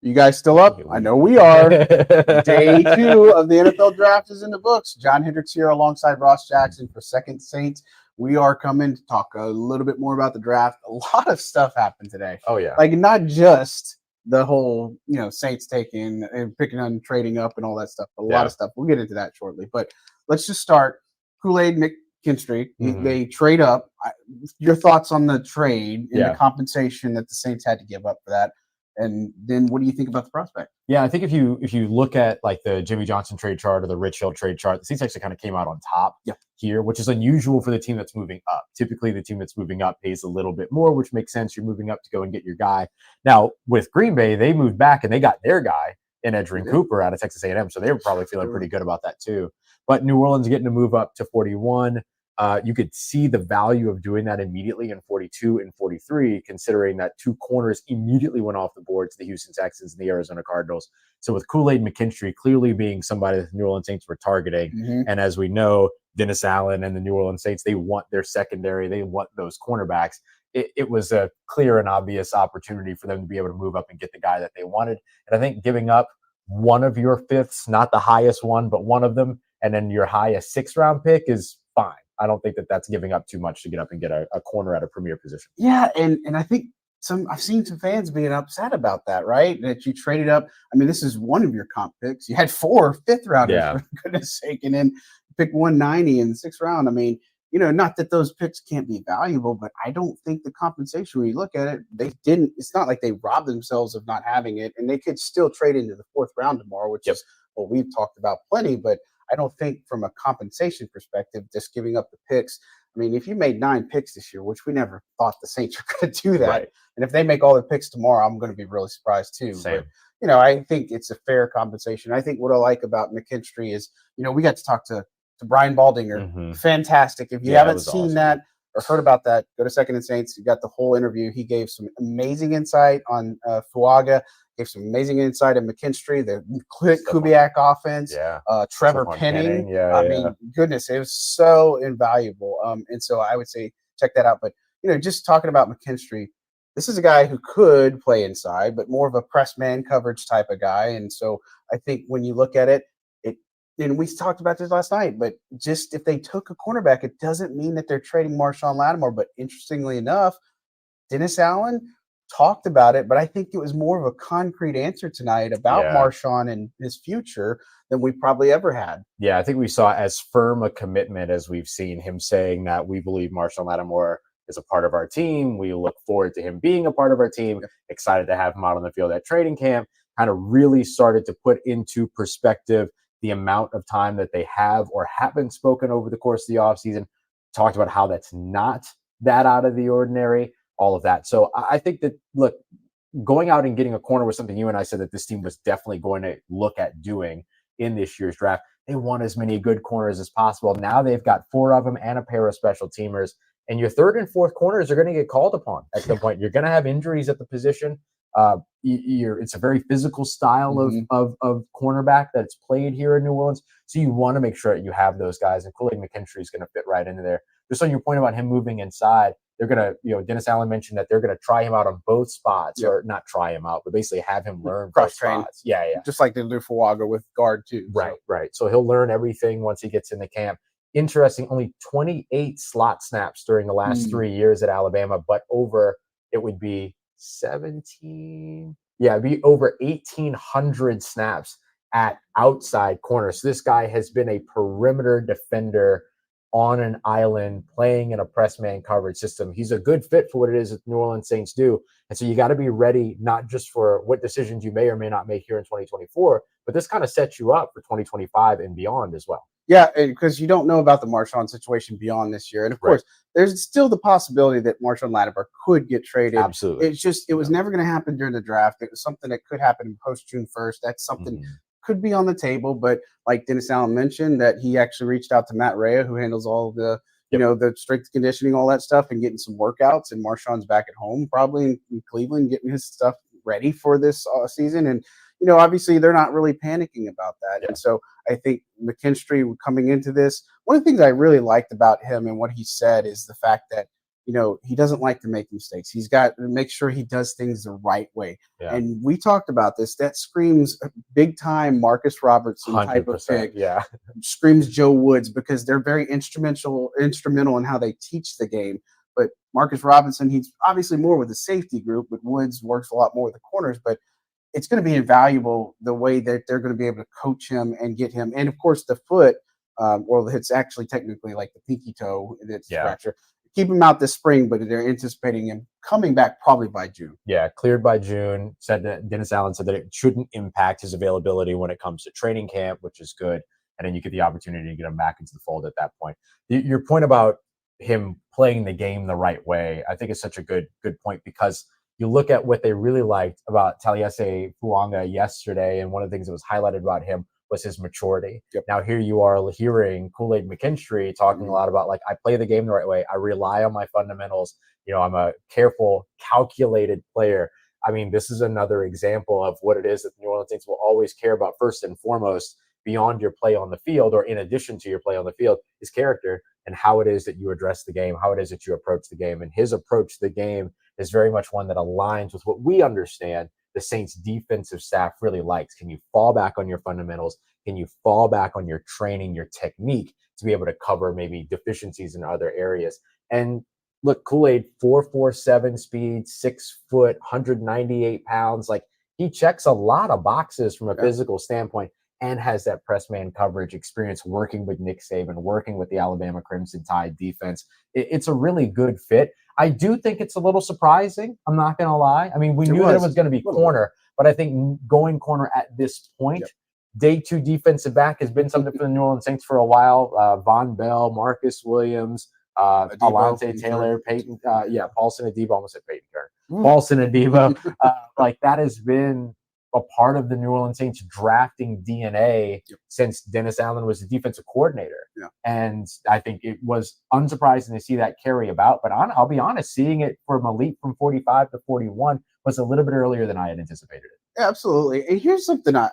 You guys still up? I know we are. Day 2 of the NFL draft is in the books. John Hendricks here alongside Ross Jackson for Second Saints. We are coming to talk a little bit more about the draft. A lot of stuff happened today. Oh, yeah. Like, not just the whole, Saints taking and picking on trading up and all that stuff. A lot of stuff. We'll get into that shortly. But let's just start. Kool-Aid McKinstry, they trade up. Your thoughts on the trade and the compensation that the Saints had to give up for that? And then what do you think about the prospect? Yeah, I think if you look at like the Jimmy Johnson trade chart or the Rich Hill trade chart, the Saints actually kind of came out on top here, which is unusual for the team that's moving up. Typically, the team that's moving up pays a little bit more, which makes sense. You're moving up to go and get your guy. Now, with Green Bay, they moved back and they got their guy in Edgerrin Cooper out of Texas A&M, so they were probably feeling pretty good about that too. But New Orleans getting to move up to 41. You could see the value of doing that immediately in 42 and 43, considering that 2 corners immediately went off the board to the Houston Texans and the Arizona Cardinals. So with Kool-Aid McKinstry clearly being somebody that the New Orleans Saints were targeting, and as we know, Dennis Allen and the New Orleans Saints, they want their secondary, they want those cornerbacks. It was a clear and obvious opportunity for them to be able to move up and get the guy that they wanted. And I think giving up one of your fifths, not the highest one, but one of them, and then your highest 6th-round pick is fine. I don't think that that's giving up too much to get up and get a corner at a premier position. Yeah, and I think I've seen some fans being upset about that, right? That you traded up. I mean, this is one of your comp picks. You had 4 5th-rounders, for goodness sake, and then pick 190 in the 6th round. I mean, not that those picks can't be valuable, but I don't think the compensation, when you look at it, they didn't. It's not like they robbed themselves of not having it, and they could still trade into the 4th round tomorrow, which is what we've talked about plenty, but I don't think from a compensation perspective, just giving up the picks. I mean, if you made 9 picks this year, which we never thought the Saints were going to do that, and if they make all their picks tomorrow, I'm going to be really surprised too. Same. But, I think it's a fair compensation. I think what I like about McKinstry is, we got to talk to Brian Baldinger. Fantastic. If you haven't seen that or heard about that, go to Second and Saints. You got the whole interview. He gave some amazing insight on Fuaga. Gave some amazing insight in McKinstry, the Kubiak offense, Trevor Penning. I mean, goodness, it was so invaluable. And so I would say check that out. But, just talking about McKinstry, this is a guy who could play inside, but more of a press man coverage type of guy. And so I think when you look at it, and we talked about this last night, but just if they took a cornerback, it doesn't mean that they're trading Marshon Lattimore. But interestingly enough, Dennis Allen talked about it, but I think it was more of a concrete answer tonight about Marshon and his future than we probably ever had. Yeah, I think we saw as firm a commitment as we've seen, him saying that we believe Marshon Lattimore is a part of our team. We look forward to him being a part of our team. Excited to have him out on the field at training camp. Kind of really started to put into perspective the amount of time that they have or haven't spoken over the course of the offseason. Talked about how that's not that out of the ordinary. All of that. So I think that, look, going out and getting a corner was something you and I said that this team was definitely going to look at doing in this year's draft. They want as many good corners as possible. Now they've got 4 of them and a pair of special teamers. And your 3rd and 4th corners are going to get called upon at some point. You're going to have injuries at the position. It's a very physical style of cornerback that's played here in New Orleans. So you want to make sure that you have those guys. And Kool-Aid McKinstry is going to fit right into there. Just on your point about him moving inside, they're going to, Dennis Allen mentioned that they're going to try him out on both spots, or not try him out, but basically have him learn cross train. Yeah. Just like they do for Fuaga with guard too. Right. So he'll learn everything once he gets in the camp. Interesting, only 28 slot snaps during the last 3 years at Alabama, but it would be 17. Yeah, it'd be over 1,800 snaps at outside corner. So this guy has been a perimeter defender on an island playing in a press man coverage system. He's a good fit for what it is that the New Orleans Saints do. And so you got to be ready, not just for what decisions you may or may not make here in 2024, but this kind of sets you up for 2025 and beyond as well. Yeah, because you don't know about the Marshon situation beyond this year. And of course, there's still the possibility that Marshon Lattimore could get traded. Absolutely. It's just, it was never going to happen during the draft. It was something that could happen post June 1st. That's something could be on the table. But like Dennis Allen mentioned, that he actually reached out to Matt Rhea, who handles all of the, the strength conditioning, all that stuff, and getting some workouts. And Marshon's back at home, probably in Cleveland, getting his stuff ready for this season. And, obviously they're not really panicking about that. And so I think McKinstry coming into this, one of the things I really liked about him and what he said is the fact that he doesn't like to make mistakes. He's got to make sure he does things the right way. Yeah. And we talked about this. That screams big time Marcus Robertson type of pick. Yeah. Screams Joe Woods, because they're very instrumental in how they teach the game. But Marcus Robinson, he's obviously more with the safety group, but Woods works a lot more with the corners. But it's going to be invaluable the way that they're going to be able to coach him and get him. And of course, the foot, well, it's actually technically like the pinky toe that's fracture. Keep him out this spring, but they're anticipating him coming back probably by June. Yeah, cleared by June. Dennis Allen said that it shouldn't impact his availability when it comes to training camp, which is good. And then you get the opportunity to get him back into the fold at that point. Your point about him playing the game the right way, I think is such a good point, because you look at what they really liked about Taliese Fuanga yesterday, and one of the things that was highlighted about him was his maturity. Yep. Now here you are hearing Kool-Aid McKinstry talking a lot about, like, I play the game the right way. I rely on my fundamentals. I'm a careful, calculated player. I mean, this is another example of what it is that the New Orleans Saints will always care about first and foremost, beyond your play on the field, or in addition to your play on the field, is character and how it is that you address the game, how it is that you approach the game. And his approach to the game is very much one that aligns with what we understand the Saints defensive staff really likes. Can you fall back on your fundamentals? Can you fall back on your training, your technique, to be able to cover maybe deficiencies in other areas? And look, Kool-Aid, 4.47 speed, 6 foot, 198 pounds. Like, he checks a lot of boxes from a physical standpoint, and has that press man coverage experience working with Nick Saban, working with the Alabama Crimson Tide defense. It's a really good fit. I do think it's a little surprising. I'm not going to lie. I mean, we knew that it was going to be corner, but I think going corner at this point, day 2 defensive back has been something for the New Orleans Saints for a while. Von Bell, Marcus Williams, Alontae Taylor, Peyton, Paulson Adebo, almost said Peyton Turner. Paulson Adebo, like, that has been a part of the New Orleans Saints drafting DNA since Dennis Allen was the defensive coordinator. And I think it was unsurprising to see that carry about. But I'll be honest, seeing it from a leap from 45 to 41 was a little bit earlier than I had anticipated it. Absolutely. And here's something, I'm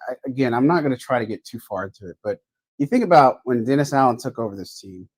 not going to try to get too far into it, but you think about when Dennis Allen took over this team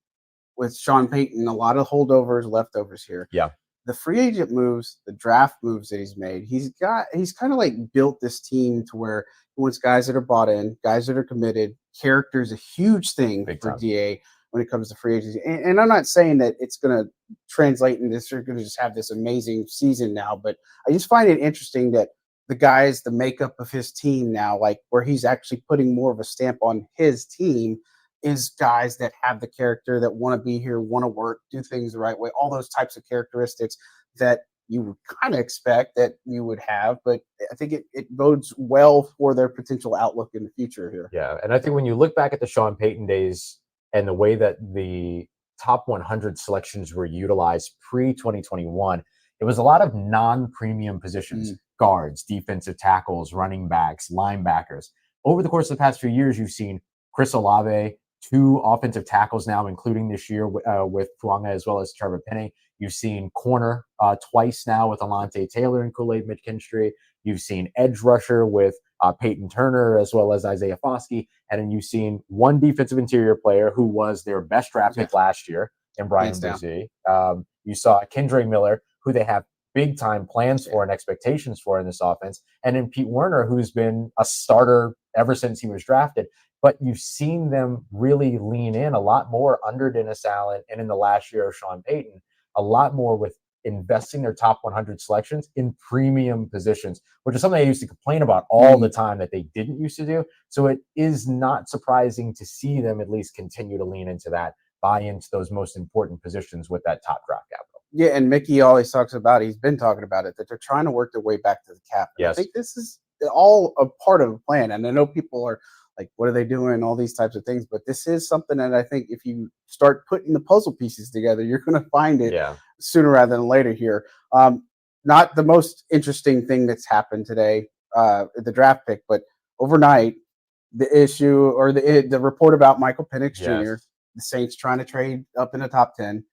with Sean Payton, a lot of holdovers, leftovers here. Yeah. The free agent moves, the draft moves that he's made, he's kind of like built this team to where he wants guys that are bought in, guys that are committed. Character is a huge thing for DA when it comes to free agency. And I'm not saying that it's going to translate into this, you're going to just have this amazing season now, but I just find it interesting that the guys, the makeup of his team now, like where he's actually putting more of a stamp on his team, is guys that have the character, that want to be here, want to work, do things the right way, all those types of characteristics that you would kind of expect that you would have. But I think it bodes well for their potential outlook in the future here. Yeah, and I think when you look back at the Sean Payton days and the way that the top 100 selections were utilized pre-2021, it was a lot of non-premium positions, guards, defensive tackles, running backs, linebackers. Over the course of the past few years, you've seen Chris Olave, 2 offensive tackles now, including this year with Fuanga as well as Trevor Penny. You've seen corner twice now with Alontae Taylor and Kool-Aid McKinstry. You've seen edge rusher with Peyton Turner as well as Isaiah Foskey. And then you've seen 1 defensive interior player who was their best draft pick last year in Brian Brzee. You saw Kendre Miller, who they have big-time plans for and expectations for in this offense. And then Pete Werner, who's been a starter ever since he was drafted. But you've seen them really lean in a lot more under Dennis Allen and in the last year of Sean Payton, a lot more with investing their top 100 selections in premium positions, which is something I used to complain about all the time that they didn't used to do. So it is not surprising to see them at least continue to lean into that, buy into those most important positions with that top draft capital. Yeah, and Mickey always talks about, he's been talking about it, that they're trying to work their way back to the cap. Yes. I think this is all a part of the plan. And I know people are like, what are they doing? All these types of things. But this is something that I think if you start putting the puzzle pieces together, you're going to find it sooner rather than later here. Not the most interesting thing that's happened today, the draft pick, but overnight, the issue or the report about Michael Penix Jr., the Saints trying to trade up in the top 10.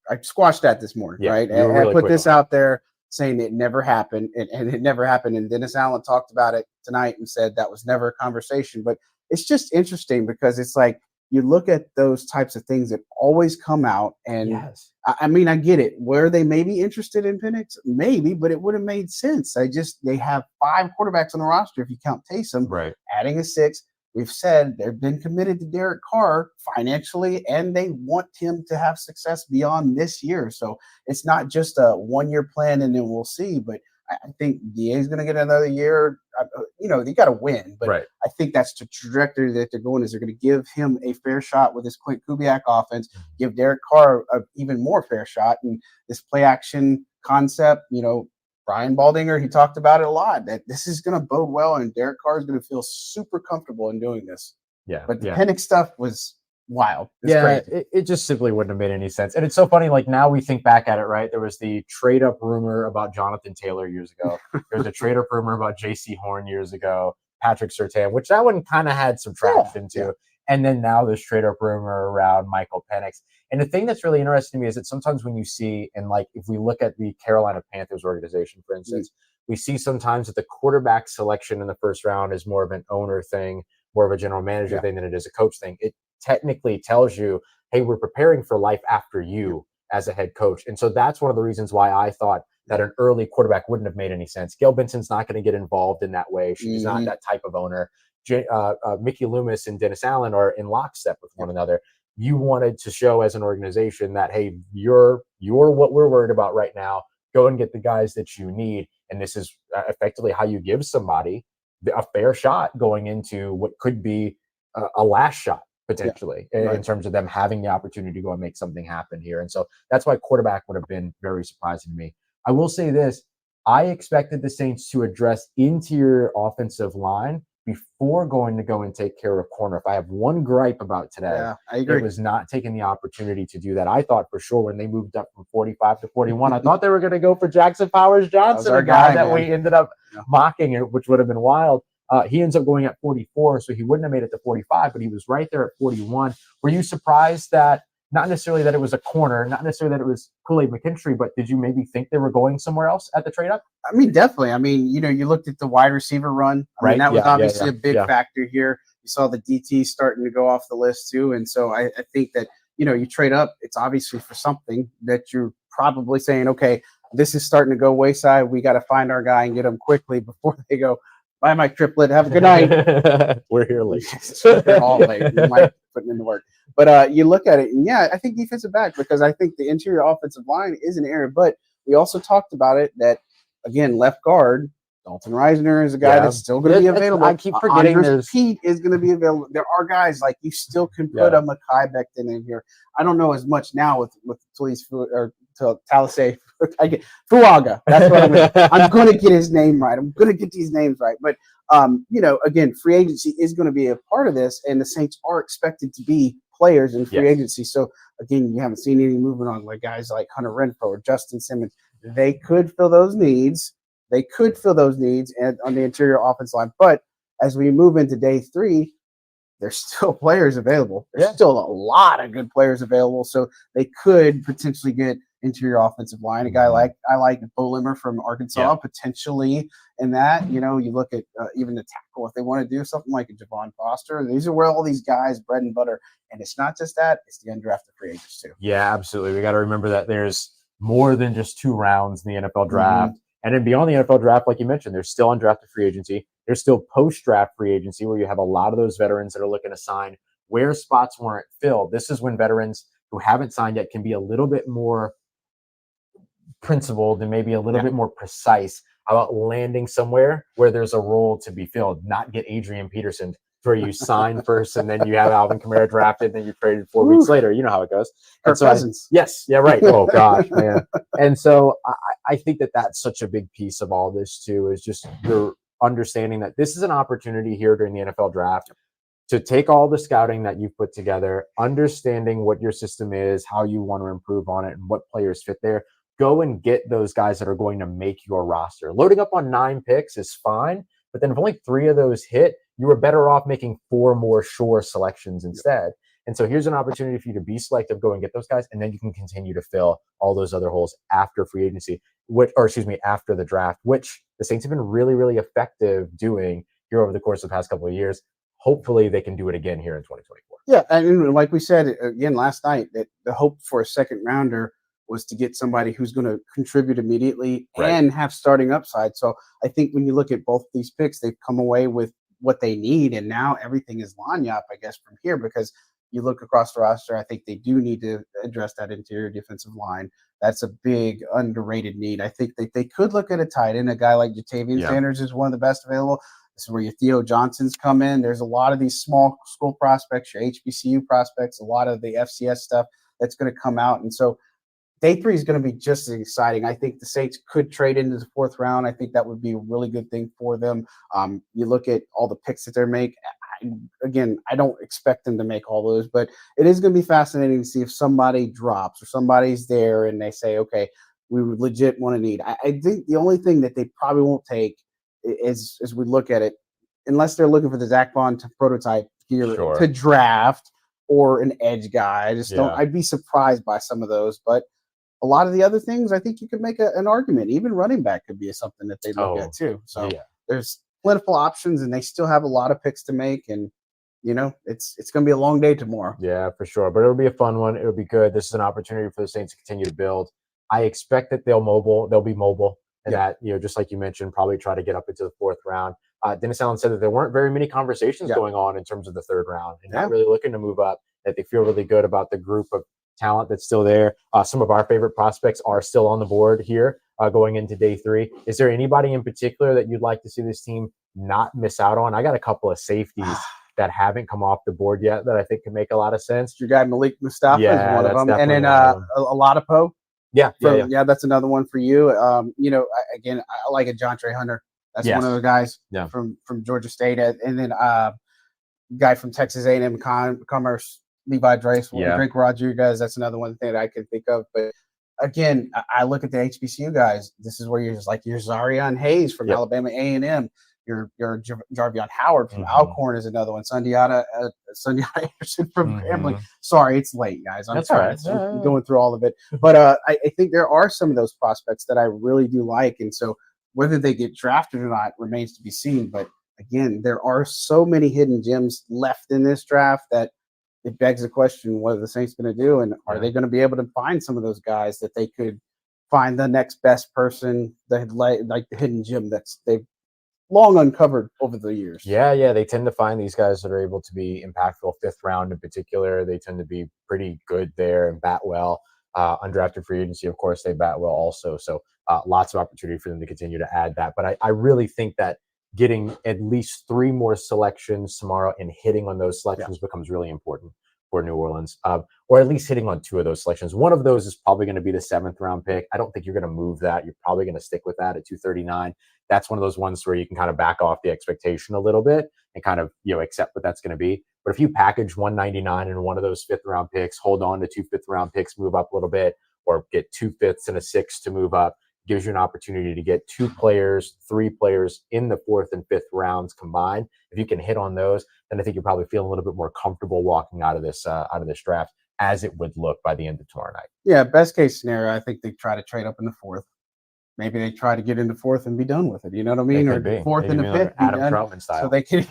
I squashed that this morning, right? And really I put this out there saying it never happened, and it never happened. And Dennis Allen talked about it tonight and said that was never a conversation. But it's just interesting because it's like you look at those types of things that always come out, and Yes. I mean, I get it. Were they maybe interested in Penix? Maybe, but it would have made sense. They have 5 quarterbacks on the roster if you count Taysom. Right. Adding a 6th. We've said they've been committed to Derek Carr financially, and they want him to have success beyond this year. So it's not just a 1-year plan and then we'll see. But I think DA is going to get another year. They got to win, but right. I think that's the trajectory that they're going. Is they're going to give him a fair shot with this Clint Kubiak offense, give Derek Carr an even more fair shot, and this play action concept. Brian Baldinger, he talked about it a lot, that this is going to bode well, and Derek Carr is going to feel super comfortable in doing this. Yeah. But the Penix stuff was wild. It just simply wouldn't have made any sense. And it's so funny, like now we think back at it, right? There was the trade up rumor about Jonathan Taylor years ago. There was a trade up rumor about JC Horn years ago, Patrick Surtain, which that one kind of had some traction too. Yeah. And then now this trade up rumor around Michael Penix. And the thing that's really interesting to me is that sometimes when you see, and like if we look at the Carolina Panthers organization, for instance, we see sometimes that the quarterback selection in the first round is more of an owner thing, more of a general manager thing than it is a coach thing. It technically tells you, hey, we're preparing for life after you as a head coach. And so that's one of the reasons why I thought that an early quarterback wouldn't have made any sense. Gail Benson's not going to get involved in that way. She's not that type of owner. Mickey Loomis and Dennis Allen are in lockstep with one another. You wanted to show as an organization that, hey, you're what we're worried about right now. Go and get the guys that you need. And this is effectively how you give somebody a fair shot going into what could be a last shot potentially in terms of them having the opportunity to go and make something happen here. And so that's why quarterback would have been very surprising to me. I will say this. I expected the Saints to address interior offensive line before going to go and take care of corner. If I have one gripe about today, I agree. It was not taking the opportunity to do that. I thought for sure when they moved up from 45 to 41, I thought they were going to go for Jackson Powers Johnson, a guy that we ended up mocking, which would have been wild. He ends up going at 44, so he wouldn't have made it to 45, but he was right there at 41. Were you surprised that, not necessarily that it was a corner, not necessarily that it was Kool-Aid McKinstry, but did you maybe think they were going somewhere else at the trade up? I mean, definitely. I mean, you looked at the wide receiver run. I mean, that was obviously a big factor here. You saw the DT starting to go off the list too. And so I think that, you trade up, it's obviously for something that you're probably saying, okay, this is starting to go wayside. We got to find our guy and get him quickly before they go, bye, Mike Triplett. Have a good night. We're here late. We're all late. We might put in the work. But you look at it, and I think defensive back, because I think the interior offensive line is an area. But we also talked about it that, again, left guard, Dalton Reisner is a guy that's still going to be available. I keep forgetting Andres Pete is going to be available. There are guys like you still can put a Mekhi Becton in here. I don't know as much now with Talise or Talise Fuaga. That's what I'm going to get his name right. I'm going to get these names right. But again, free agency is going to be a part of this, and the Saints are expected to be players in free agency. So again, you haven't seen any movement on like guys like Hunter Renfrow or Justin Simmons. They could fill those needs. And on the interior offense line. But as we move into day 3, there's still players available. There's still a lot of good players available. So they could potentially get interior offensive line. A guy I like Bo Limmer from Arkansas, potentially in that. You look at even the tackle, if they want to do something like a Javon Foster. These are where all these guys, bread and butter. And it's not just that, it's the undrafted free agents too. Yeah, absolutely. We got to remember that there's more than just 2 rounds in the NFL draft. And then beyond the NFL draft, like you mentioned, there's still undrafted free agency. There's still post-draft free agency where you have a lot of those veterans that are looking to sign where spots weren't filled. This is when veterans who haven't signed yet can be a little bit more principled and maybe a little bit more precise about landing somewhere where there's a role to be filled, not get Adrian Peterson where you sign first and then you have Alvin Kamara drafted and then you traded 4 weeks later. You know how it goes. Kirk Cousins. Right. Oh, gosh, man. And so I think that that's such a big piece of all this, too, is just your understanding that this is an opportunity here during the NFL draft to take all the scouting that you've put together, understanding what your system is, how you want to improve on it, and what players fit there. Go and get those guys that are going to make your roster. Loading up on 9 picks is fine, but then if only 3 of those hit, you were better off making 4 more sure selections instead. And so here's an opportunity for you to be selective, go and get those guys, and then you can continue to fill all those other holes after free agency, after the draft, which the Saints have been really, really effective doing here over the course of the past couple of years. hopefully they can do it again here in 2024. Yeah, and like we said again last night, that the hope for a second rounder was to get somebody who's going to contribute immediately and have starting upside. So I think when you look at both these picks, they've come away with what they need, and now everything is lagniappe, I guess, from here, because you look across the roster, I think they do need to address that interior defensive line. That's a big underrated need. I think that they could look at a tight end. A guy like Jatavian Sanders is one of the best available. This is where your Theo Johnsons come in. There's a lot of these small school prospects, your HBCU prospects, a lot of the FCS stuff that's going to come out. And so day 3 is going to be just as exciting. I think the Saints could trade into the 4th round. I think that would be a really good thing for them. You look at all the picks that they're making. Again, I don't expect them to make all those, but it is going to be fascinating to see if somebody drops or somebody's there and they say, okay, we legit want to need. I think the only thing that they probably won't take is, as we look at it, unless they're looking for the Zach Bond prototype here to draft or an edge guy. I just don't. I'd be surprised by some of those, but a lot of the other things, I think you could make an argument. Even running back could be something that they look at too. So there's plentiful options, and they still have a lot of picks to make. And it's going to be a long day tomorrow. Yeah, for sure. But it'll be a fun one. It'll be good. This is an opportunity for the Saints to continue to build. I expect that they'll be mobile, and that just like you mentioned, probably try to get up into the 4th round. Dennis Allen said that there weren't very many conversations going on in terms of the 3rd round, and not really looking to move up. That they feel really good about the group of talent that's still there. Some of our favorite prospects are still on the board here going into day 3. Is there anybody in particular that you'd like to see this team not miss out on? I got a couple of safeties that haven't come off the board yet that I think can make a lot of sense. Your guy Malik Mustafa is one of them, and then Oladipo. Yeah, that's another one for you. Again, I like a Jontre Hunter. That's one of the guys from Georgia State, and then guy from Texas A&M Commerce, Levi Drake Rodriguez. That's another one thing that I could think of. But again, I look at the HBCU guys. This is where you're just like your Zarian Hayes from Alabama A&M. Your Jarvion Howard from Alcorn is another one. Sundiata Anderson from Grambling. Sorry, it's late, guys. I'm sorry. I'm going through all of it. But I think there are some of those prospects that I really do like. And so whether they get drafted or not remains to be seen. But again, there are so many hidden gems left in this draft that it begs the question, what are the Saints going to do? And are they going to be able to find some of those guys that they could find the next best person, like the hidden gem that's they've long uncovered over the years? Yeah. They tend to find these guys that are able to be impactful. 5th round in particular, they tend to be pretty good there and bat well. Undrafted free agency, of course, they bat well also. So lots of opportunity for them to continue to add that. But I really think that getting at least 3 more selections tomorrow and hitting on those selections becomes really important for New Orleans, or at least hitting on 2 of those selections. One of those is probably going to be the 7th round pick. I don't think you're going to move that. You're probably going to stick with that at 239. That's one of those ones where you can kind of back off the expectation a little bit and kind of accept what that's going to be. But if you package 199 in one of those 5th round picks, hold on to 2 5th round picks, move up a little bit, or get 2 5ths and a 6 to move up, gives you an opportunity to get 2 players, 3 players in the 4th and 5th rounds combined. If you can hit on those, then I think you're probably feeling a little bit more comfortable walking out of this draft, as it would look by the end of tomorrow night. Yeah, best case scenario, I think they try to trade up in the 4th. Maybe they try to get into 4th and be done with it. You know what I mean? Or 4th and the 5th, Adam Troutman style, so they can,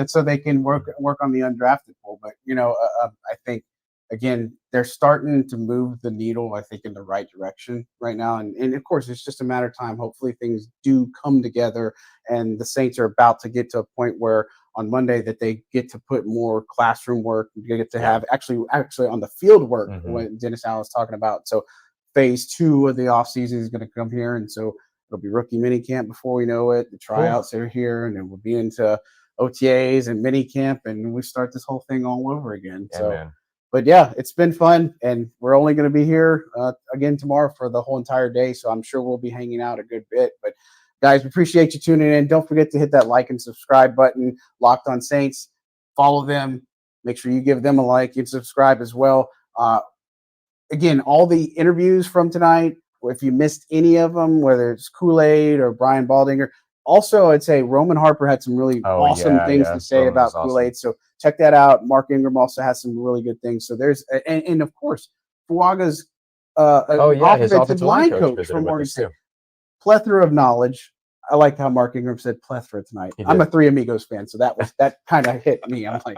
so they can work on the undrafted pool. But I think again they're starting to move the needle, I think, in the right direction right now. And of course, it's just a matter of time. Hopefully, things do come together, and the Saints are about to get to a point where on Monday that they get to put more classroom work. You get to have actually on the field work, what Dennis Allen was talking about. So phase 2 of the offseason is going to come here. And so it'll be rookie mini camp before we know it. The tryouts are here, and then we'll be into OTAs and mini camp, and we start this whole thing all over again. But yeah, it's been fun, and we're only going to be here again tomorrow for the whole entire day. So I'm sure we'll be hanging out a good bit. But guys, we appreciate you tuning in. Don't forget to hit that like and subscribe button. Locked on Saints. Follow them. Make sure you give them a like and subscribe as well. Again, all the interviews from tonight, if you missed any of them, whether it's Kool-Aid or Brian Baldinger, also I'd say Roman Harper had some really awesome things to say about Kool-Aid. So check that out. Mark Ingram also has some really good things. So there's and of course Fuaga's offensive line coach from Morgan State. Plethora of knowledge. I liked how Mark Ingram said plethora tonight. I'm a Three Amigos fan, so that kind of hit me. I'm like,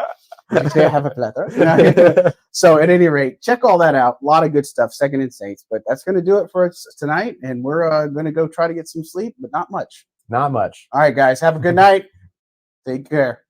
did you say I have a plethora? You know? So at any rate, check all that out. A lot of good stuff, Second and Saints. But that's going to do it for us tonight, and we're going to go try to get some sleep, but not much. Not much. All right, guys, have a good night. Take care.